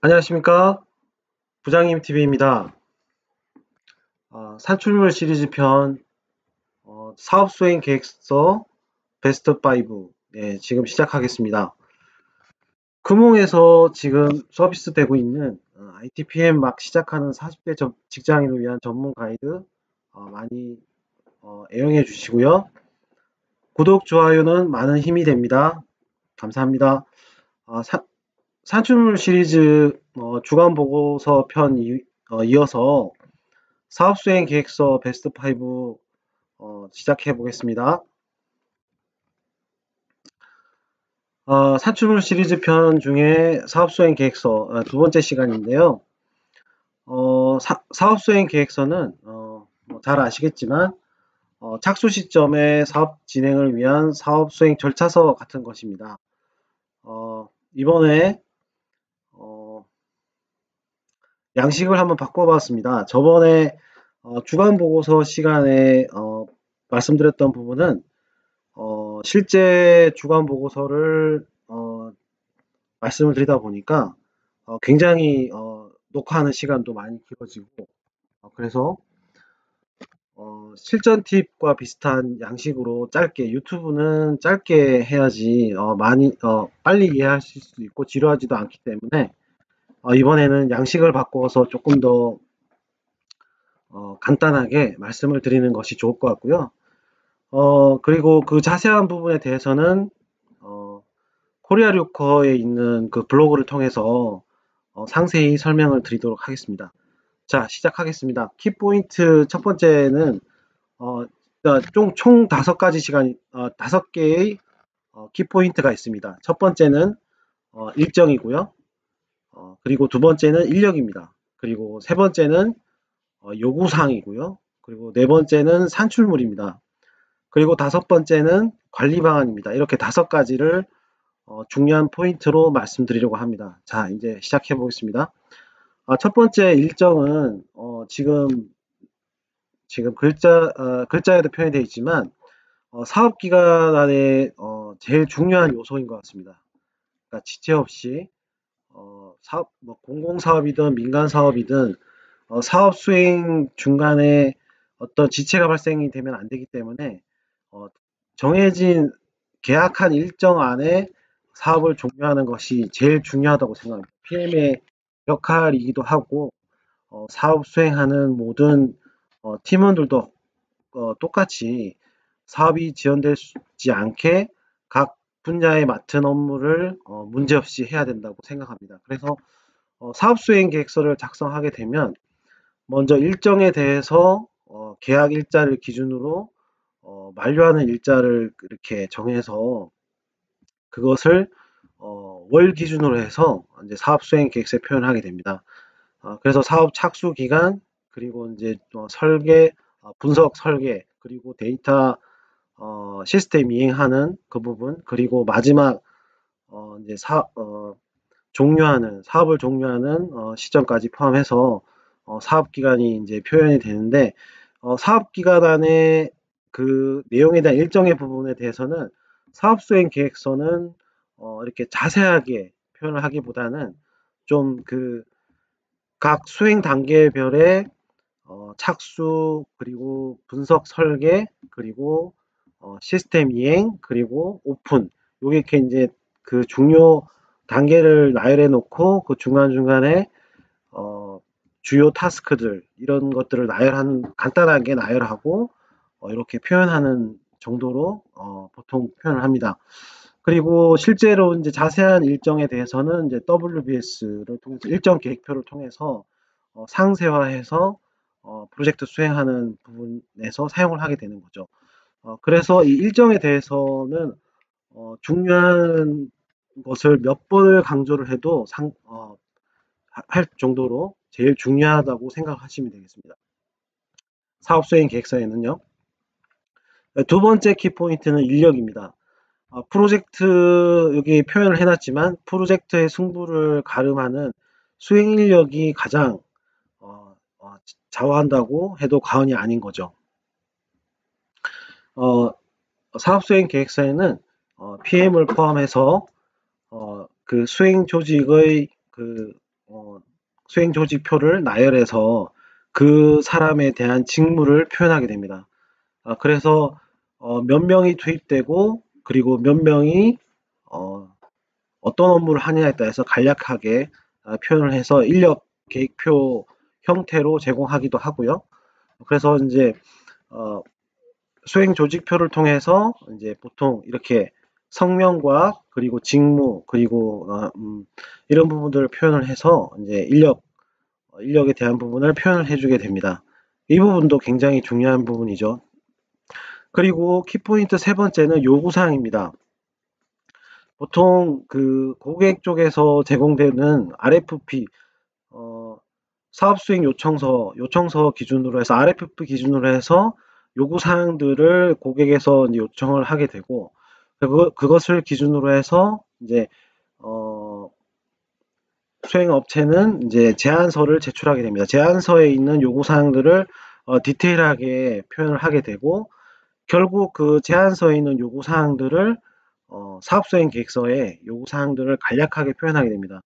안녕하십니까? 부장님 TV입니다. 산출물 시리즈 편 사업 수행 계획서 베스트 5 지금 시작하겠습니다. 금홍에서 지금 서비스 되고 있는 ITPM 막 시작하는 40대 직장인을 위한 전문 가이드 많이 애용해 주시고요. 구독, 좋아요는 많은 힘이 됩니다. 감사합니다. 아, 사- 산출물 시리즈 주간 보고서 편 이어서 사업 수행 계획서 베스트 5 시작해 보겠습니다. 산출물 시리즈 편 중에 사업 수행 계획서 두 번째 시간인데요. 사업 수행 계획서는 뭐잘 아시겠지만 착수 시점에 사업 진행을 위한 사업 수행 절차서 같은 것입니다. 이번에 어, 양식을 한번 바꿔봤습니다. 저번에 주간 보고서 시간에 말씀드렸던 부분은 실제 주간 보고서를 말씀을 드리다 보니까 굉장히 녹화하는 시간도 많이 길어지고 그래서 실전 팁과 비슷한 양식으로 짧게 유튜브는 짧게 해야지 많이 빨리 이해하실 수 있고 지루하지도 않기 때문에 이번에는 양식을 바꿔서 조금 더 간단하게 말씀을 드리는 것이 좋을 것 같고요. 그리고 그 자세한 부분에 대해서는 어, 코리아 류커에 있는 그 블로그를 통해서 상세히 설명을 드리도록 하겠습니다. 자, 시작하겠습니다. 키포인트 첫 번째는 어, 총 5가지 시간, 5개의 키포인트가 있습니다. 첫 번째는 일정이고요. 그리고 두 번째는 인력입니다. 그리고 세 번째는 요구사항이고요. 그리고 네 번째는 산출물입니다. 그리고 다섯 번째는 관리 방안입니다. 이렇게 5가지를 중요한 포인트로 말씀드리려고 합니다. 자, 이제 시작해 보겠습니다. 첫 번째 일정은 지금 글자에도 표현이 되어 있지만 사업 기간 안에 제일 중요한 요소인 것 같습니다. 그러니까 지체 없이 사업 뭐 공공 사업이든 민간 사업이든 사업 수행 중간에 어떤 지체가 발생이 되면 안 되기 때문에 어, 정해진 계약한 일정 안에 사업을 종료하는 것이 제일 중요하다고 생각합니다. PM의 역할이기도 하고 사업 수행하는 모든 팀원들도 똑같이 사업이 지연되지 않게 각 분야에 맡은 업무를 문제없이 해야 된다고 생각합니다. 그래서 사업 수행 계획서를 작성하게 되면 먼저 일정에 대해서 계약 일자를 기준으로 만료하는 일자를 이렇게 정해서 그것을 월 기준으로 해서 이제 사업 수행 계획서에 표현하게 됩니다. 그래서 사업 착수 기간 그리고 이제 설계, 분석 설계 그리고 데이터 시스템 이행하는 그 부분 그리고 마지막 이제 사업을 종료하는 시점까지 포함해서 사업 기간이 이제 표현이 되는데 사업 기간 안에 그 내용에 대한 일정의 부분에 대해서는 사업 수행 계획서는 이렇게 자세하게 표현을 하기보다는 좀 그 각 수행 단계별의 착수 그리고 분석 설계 그리고 시스템 이행 그리고 오픈 요게 이렇게 이제 그 중요 단계를 나열해 놓고 그 중간중간에 어, 주요 타스크들 이런 것들을 간단하게 나열하고 이렇게 표현하는 정도로 보통 표현을 합니다. 그리고 실제로 이제 자세한 일정에 대해서는 이제 WBS를 통해서 일정 계획표를 통해서 상세화해서 프로젝트 수행하는 부분에서 사용을 하게 되는 거죠. 그래서 이 일정에 대해서는 중요한 것을 몇 번을 강조를 해도 할 정도로 제일 중요하다고 생각하시면 되겠습니다. 사업 수행 계획서에는요. 두 번째 키포인트는 인력입니다. 프로젝트 여기 표현을 해놨지만 프로젝트의 승부를 가름하는 수행 인력이 가장 좌우한다고 해도 과언이 아닌 거죠. 어, 사업 수행 계획서에는 PM을 포함해서 그 수행 조직의 그 수행조직표를 나열해서 그 사람에 대한 직무를 표현하게 됩니다. 그래서 몇 명이 투입되고 그리고 몇 명이 어떤 업무를 하느냐에 따라서 간략하게 표현을 해서 인력 계획표 형태로 제공하기도 하고요. 그래서 이제 수행 조직표를 통해서 이제 보통 이렇게 성명과 그리고 직무 그리고 이런 부분들을 표현을 해서 이제 인력에 대한 부분을 표현을 해주게 됩니다. 이 부분도 굉장히 중요한 부분이죠. 그리고 키포인트 세 번째는 요구사항입니다. 보통 그 고객 쪽에서 제공되는 RFP, 사업수행 요청서 기준으로 해서 RFP 기준으로 해서 요구사항들을 고객에서 이제 요청을 하게 되고, 그것을 기준으로 해서 이제, 수행업체는 이제 제안서를 제출하게 됩니다. 제안서에 있는 요구사항들을 디테일하게 표현을 하게 되고, 결국 그 제안서에 있는 요구사항들을 사업수행 계획서에 요구사항들을 간략하게 표현하게 됩니다.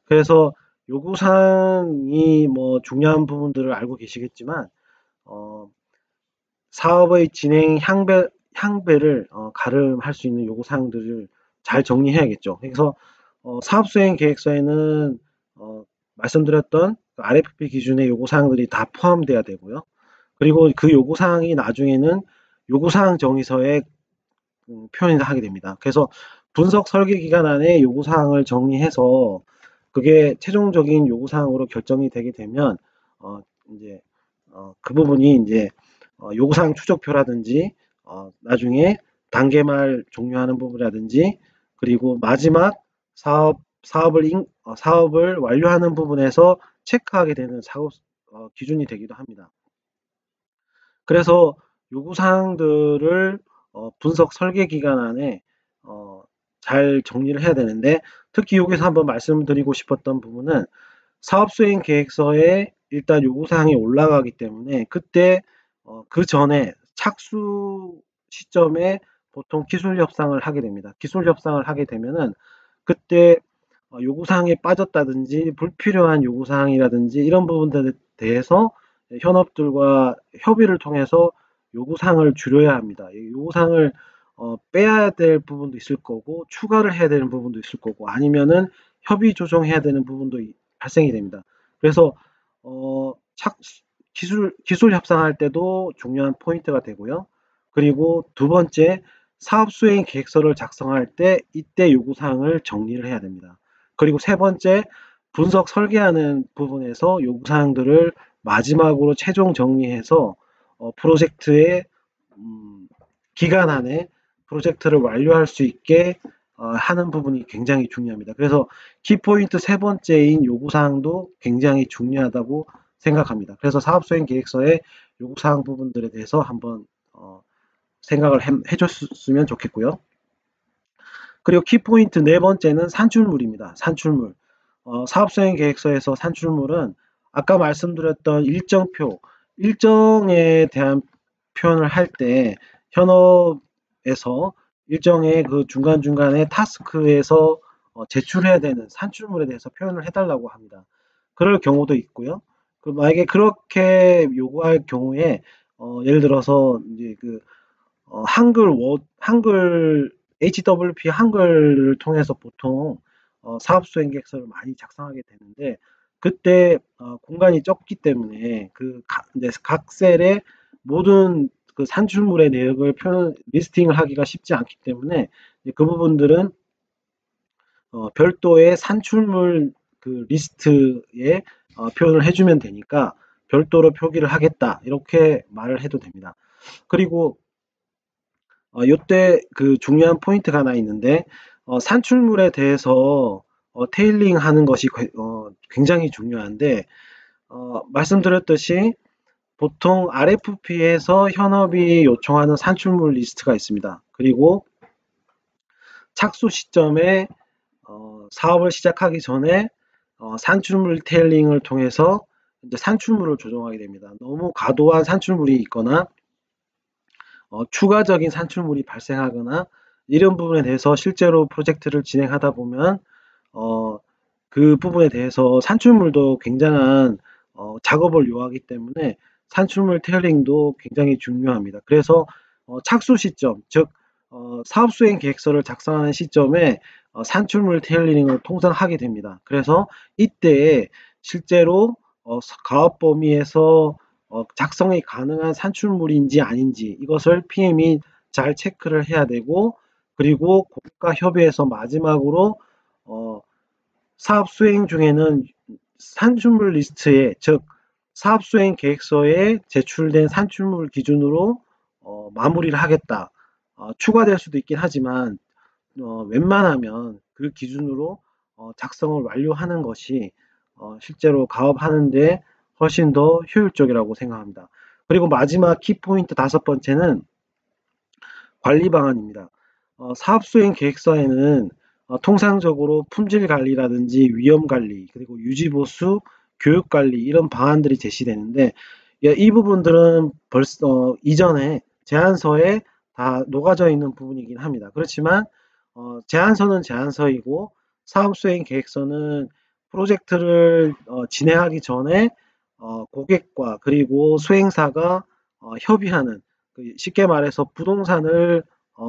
그래서 요구사항이 뭐 중요한 부분들을 알고 계시겠지만 사업의 진행 향배를 가름할 수 있는 요구사항들을 잘 정리해야겠죠. 그래서 사업수행 계획서에는 말씀드렸던 그 RFP 기준의 요구사항들이 다 포함돼야 되고요. 그리고 그 요구사항이 나중에는 요구사항 정의서에 표현을 하게 됩니다. 그래서 분석 설계 기간 안에 요구사항을 정리해서 그게 최종적인 요구사항으로 결정이 되게 되면 이제 그 부분이 이제 요구사항 추적표라든지 나중에 단계말 종료하는 부분이라든지 그리고 마지막 사업을 완료하는 부분에서 체크하게 되는 작업 기준이 되기도 합니다. 그래서 요구사항들을 분석 설계 기간 안에 잘 정리를 해야 되는데 특히 여기서 한번 말씀드리고 싶었던 부분은 사업 수행 계획서에 일단 요구사항이 올라가기 때문에 그때 그 전에 착수 시점에 보통 기술 협상을 하게 됩니다. 기술 협상을 하게 되면은 그때 요구사항에 빠졌다든지 불필요한 요구사항이라든지 이런 부분들에 대해서 현업들과 협의를 통해서 요구사항을 줄여야 합니다. 요구사항을 빼야 될 부분도 있을 거고 추가를 해야 되는 부분도 있을 거고 아니면은 협의 조정해야 되는 부분도 발생이 됩니다. 그래서 기술 협상할 때도 중요한 포인트가 되고요. 그리고 두 번째 사업 수행 계획서를 작성할 때 이때 요구사항을 정리를 해야 됩니다. 그리고 세 번째 분석 설계하는 부분에서 요구사항들을 마지막으로 최종 정리해서 프로젝트의 기간 안에 프로젝트를 완료할 수 있게 하는 부분이 굉장히 중요합니다. 그래서 키포인트 세 번째인 요구사항도 굉장히 중요하다고 생각합니다. 그래서 사업수행 계획서의 요구사항 부분들에 대해서 한번 생각을 해줬으면 좋겠고요. 그리고 키포인트 네 번째는 산출물입니다. 산출물. 사업수행 계획서에서 산출물은 아까 말씀드렸던 일정에 대한 표현을 할 때 현업에서 일정의 그 중간중간에 타스크에서 제출해야 되는 산출물에 대해서 표현을 해달라고 합니다. 그럴 경우도 있고요. 만약에 그렇게 요구할 경우에 예를 들어서 이제 그 한글 HWP 한글을 통해서 보통 사업수행 계획서를 많이 작성하게 되는데 그때 공간이 적기 때문에 이제 각 셀에 모든 그 산출물의 내역을 리스팅을 하기가 쉽지 않기 때문에 그 부분들은 별도의 산출물 그 리스트에 표현을 해주면 되니까 별도로 표기를 하겠다 이렇게 말을 해도 됩니다. 그리고 요때 그 중요한 포인트가 하나 있는데 산출물에 대해서 테일링 하는 것이 굉장히 중요한데 말씀드렸듯이 보통 RFP에서 현업이 요청하는 산출물 리스트가 있습니다. 그리고 착수 시점에 사업을 시작하기 전에 산출물 테일링을 통해서 이제 산출물을 조정하게 됩니다. 너무 과도한 산출물이 있거나 추가적인 산출물이 발생하거나 이런 부분에 대해서 실제로 프로젝트를 진행하다 보면 그 부분에 대해서 산출물도 굉장한 작업을 요하기 때문에 산출물 테일링도 굉장히 중요합니다. 그래서 착수 시점, 즉 사업 수행 계획서를 작성하는 시점에 산출물 테일링을 통상 하게 됩니다. 그래서 이때에 실제로 가업 범위에서 작성이 가능한 산출물인지 아닌지 이것을 PM이 잘 체크를 해야 되고, 그리고 고객과 협의해서 마지막으로 어, 사업 수행 중에는 산출물 리스트에, 즉 사업 수행 계획서에 제출된 산출물 기준으로 마무리를 하겠다. 추가될 수도 있긴 하지만 웬만하면 그 기준으로 작성을 완료하는 것이 실제로 가업하는데 훨씬 더 효율적이라고 생각합니다. 그리고 마지막 키포인트 다섯 번째는 관리 방안입니다. 사업 수행 계획서에는 통상적으로 품질 관리라든지 위험 관리, 그리고 유지 보수, 교육 관리 이런 방안들이 제시되는데, 예, 이 부분들은 벌써 이전에 제안서에 다 녹아져 있는 부분이긴 합니다. 그렇지만 제안서는 제안서이고 사업 수행 계획서는 프로젝트를 진행하기 전에 고객과 그리고 수행사가 협의하는, 쉽게 말해서 부동산을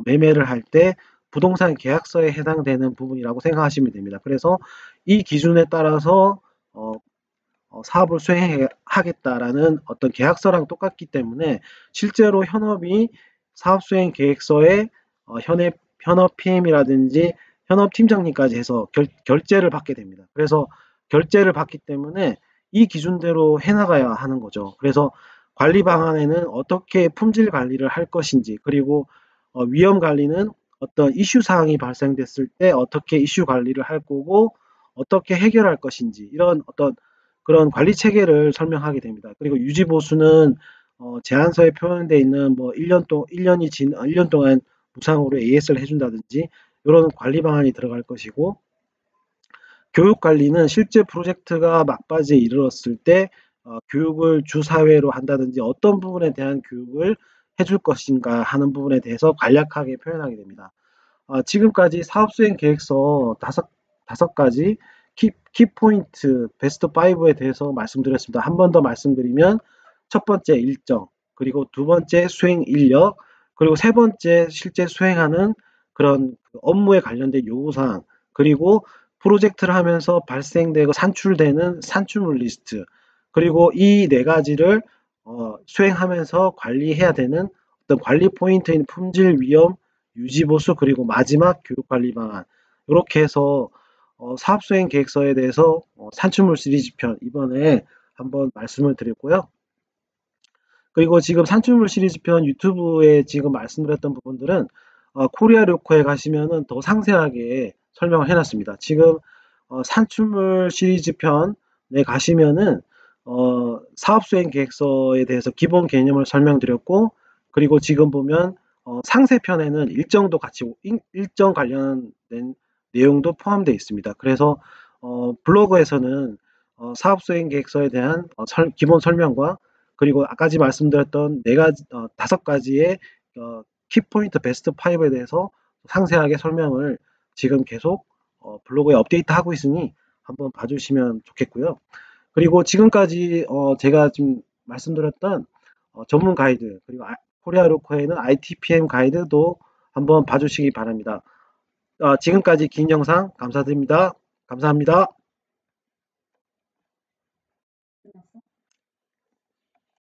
매매를 할 때 부동산 계약서에 해당되는 부분이라고 생각하시면 됩니다. 그래서 이 기준에 따라서 어, 사업을 수행하겠다라는 어떤 계약서랑 똑같기 때문에 실제로 현업이 사업 수행 계획서에 현업 PM이라든지 현업 팀장님까지 해서 결제를 받게 됩니다. 그래서 결제를 받기 때문에 이 기준대로 해나가야 하는 거죠. 그래서 관리 방안에는 어떻게 품질 관리를 할 것인지, 그리고 위험 관리는 어떤 이슈 사항이 발생됐을 때 어떻게 이슈 관리를 할 거고 어떻게 해결할 것인지, 이런 어떤 그런 관리 체계를 설명하게 됩니다. 그리고 유지 보수는 제안서에 표현되어 있는 뭐 1년 동안 무상으로 AS를 해준다든지 이런 관리 방안이 들어갈 것이고, 교육 관리는 실제 프로젝트가 막바지에 이르렀을 때 교육을 주사회로 한다든지 어떤 부분에 대한 교육을 해줄 것인가 하는 부분에 대해서 간략하게 표현하게 됩니다. 지금까지 사업 수행 계획서 다섯 가지 키포인트 베스트 5에 대해서 말씀드렸습니다. 한 번 더 말씀드리면, 첫 번째 일정, 그리고 두 번째 수행 인력, 그리고 세 번째 실제 수행하는 그런 업무에 관련된 요구사항, 그리고 프로젝트를 하면서 발생되고 산출되는 산출물 리스트, 그리고 이 네 가지를 수행하면서 관리해야 되는 어떤 관리 포인트인 품질, 위험, 유지보수, 그리고 마지막 교육관리 방안, 이렇게 해서 사업수행 계획서에 대해서 산출물 시리즈 편 이번에 한번 말씀을 드렸고요. 그리고 지금 산출물 시리즈 편 유튜브에 지금 말씀드렸던 부분들은 코리아 료코에 가시면은 더 상세하게 설명을 해놨습니다. 지금 산출물 시리즈 편에 가시면은 사업수행 계획서에 대해서 기본 개념을 설명드렸고, 그리고 지금 보면 상세편에는 일정도 같이 일정 관련된 내용도 포함되어 있습니다. 그래서 블로그에서는 사업수행 계획서에 대한 기본 설명과, 그리고 아까지 말씀드렸던 네 가지, 다섯 가지의 키포인트 베스트 5에 대해서 상세하게 설명을 지금 계속 블로그에 업데이트하고 있으니 한번 봐주시면 좋겠고요. 그리고 지금까지 제가 지금 말씀드렸던 전문 가이드, 그리고 코리아 로코에는 ITPM 가이드도 한번 봐주시기 바랍니다. 지금까지 긴 영상 감사드립니다. 감사합니다.